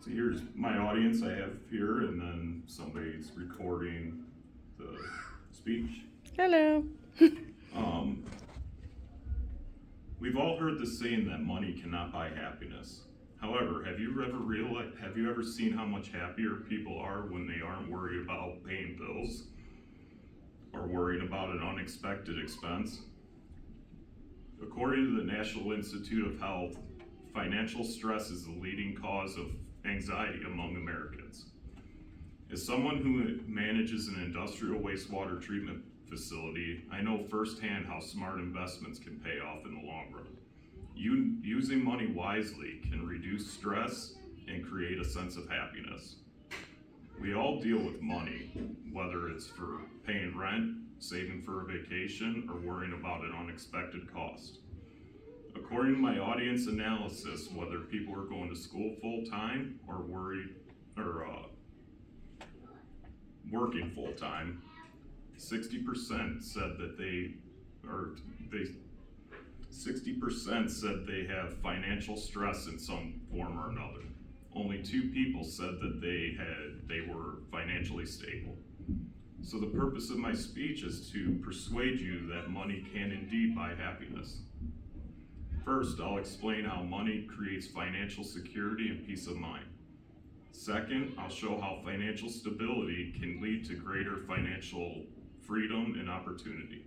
So here's my audience I have here, and then somebody's recording the speech. Hello. Um, we've all heard the saying that money cannot buy happiness. However, have you ever seen how much happier people are when they aren't worried about paying bills or worried about an unexpected expense? According to the National Institute of Health, financial stress is the leading cause of anxiety among Americans. As someone who manages an industrial wastewater treatment facility, I know firsthand how smart investments can pay off in the long run. Using money wisely can reduce stress and create a sense of happiness. We all deal with money, whether it's for paying rent, saving for a vacation, or worrying about an unexpected cost. According to my audience analysis, whether people are going to school full time or working full time, 60% said that they 60% said they have financial stress in some form or another. Only 2 people said that they were financially stable. So the purpose of my speech is to persuade you that money can indeed buy happiness. First, I'll explain how money creates financial security and peace of mind. Second, I'll show how financial stability can lead to greater financial freedom and opportunity.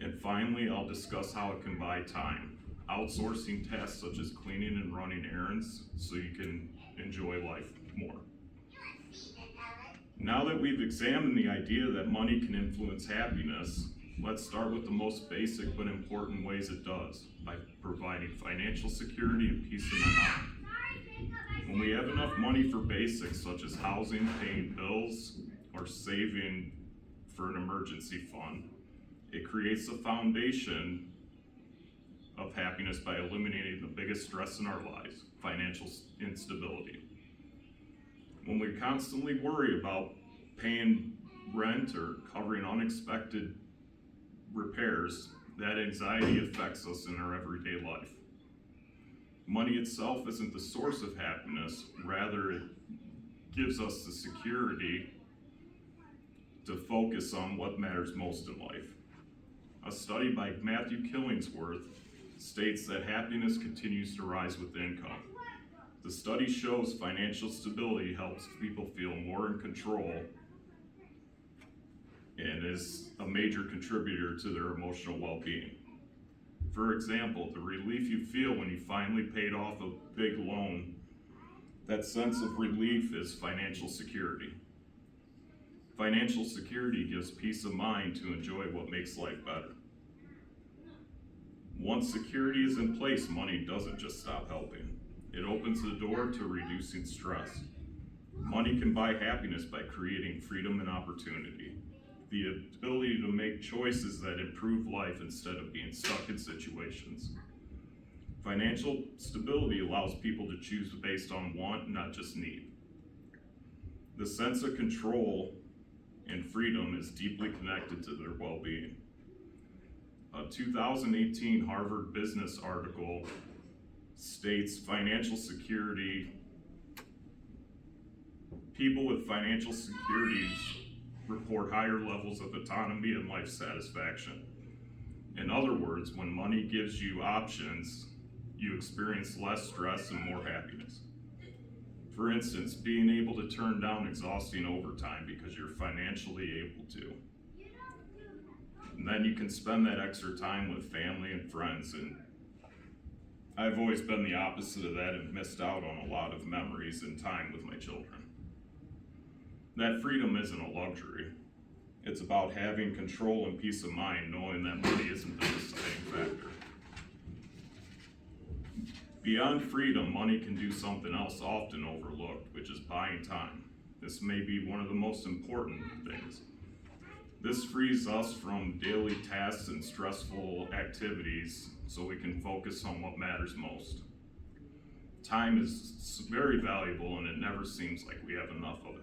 And finally, I'll discuss how it can buy time, outsourcing tasks such as cleaning and running errands so you can enjoy life more. Now that we've examined the idea that money can influence happiness, let's start with the most basic but important ways it does, by providing financial security and peace of mind. When we have enough money for basics such as housing, paying bills, or saving for an emergency fund, it creates a foundation of happiness by eliminating the biggest stress in our lives, financial instability. When we constantly worry about paying rent or covering unexpected repairs, that anxiety affects us in our everyday life. Money itself isn't the source of happiness, rather it gives us the security to focus on what matters most in life. A study by Matthew Killingsworth states that happiness continues to rise with income. The study shows financial stability helps people feel more in control and is a major contributor to their emotional well-being. For example, the relief you feel when you finally paid off a big loan, that sense of relief is financial security. Financial security gives peace of mind to enjoy what makes life better. Once security is in place, money doesn't just stop helping. It opens the door to reducing stress. Money can buy happiness by creating freedom and opportunity, the ability to make choices that improve life instead of being stuck in situations. Financial stability allows people to choose based on want, not just need. The sense of control and freedom is deeply connected to their well-being. A 2018 Harvard Business article states people with financial security report higher levels of autonomy and life satisfaction. In other words, when money gives you options, you experience less stress and more happiness. For instance, being able to turn down exhausting overtime because you're financially able to. And then you can spend that extra time with family and friends. And I've always been the opposite of that and missed out on a lot of memories and time with my children. That freedom isn't a luxury. It's about having control and peace of mind, knowing that money isn't the deciding factor. Beyond freedom, money can do something else often overlooked, which is buying time. This may be one of the most important things. This frees us from daily tasks and stressful activities so we can focus on what matters most. Time is very valuable and it never seems like we have enough of it.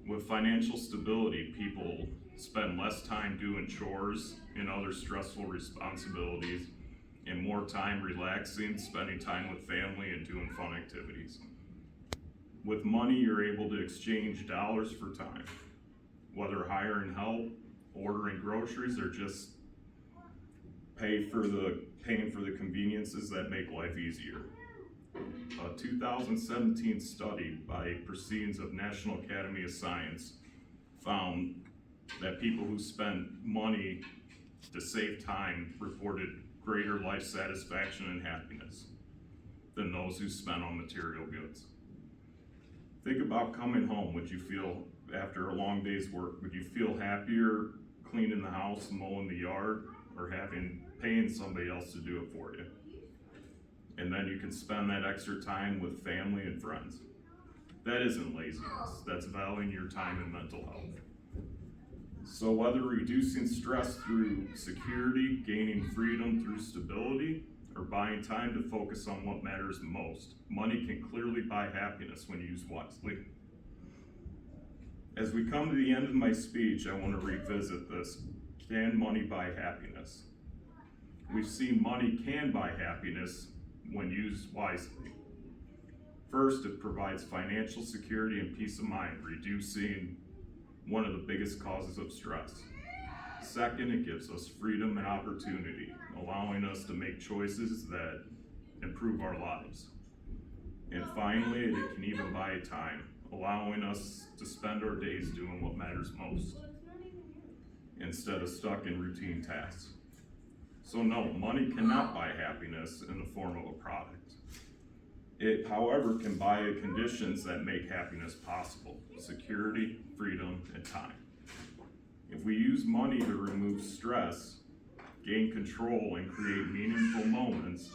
With financial stability, people spend less time doing chores and other stressful responsibilities and more time relaxing, spending time with family, and doing fun activities. With money, you're able to exchange dollars for time, whether hiring help, ordering groceries, or just paying for the conveniences that make life easier. A 2017 study by Persuasive National Academy of Science found that people who spend money to save time reported greater life satisfaction and happiness than those who spent on material goods. Think about coming home. Would you feel, after a long day's work, would you feel happier cleaning the house, mowing the yard, or paying somebody else to do it for you? And then you can spend that extra time with family and friends. That isn't laziness, that's valuing your time and mental health. So whether reducing stress through security, gaining freedom through stability, or buying time to focus on what matters most, money can clearly buy happiness when used wisely. As we come to the end of my speech, I want to revisit this. Can money buy happiness? We've seen money can buy happiness when used wisely. First, it provides financial security and peace of mind, reducing one of the biggest causes of stress. Second, it gives us freedom and opportunity, allowing us to make choices that improve our lives. And finally, it can even buy time, allowing us to spend our days doing what matters most, instead of stuck in routine tasks. So no, money cannot buy happiness in the form of a product. It, however, can buy conditions that make happiness possible: security, freedom, and time. If we use money to remove stress, gain control, and create meaningful moments,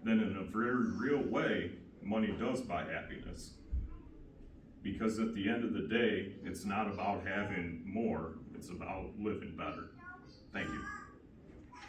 then in a very real way, money does buy happiness. Because at the end of the day, it's not about having more, it's about living better. Thank you.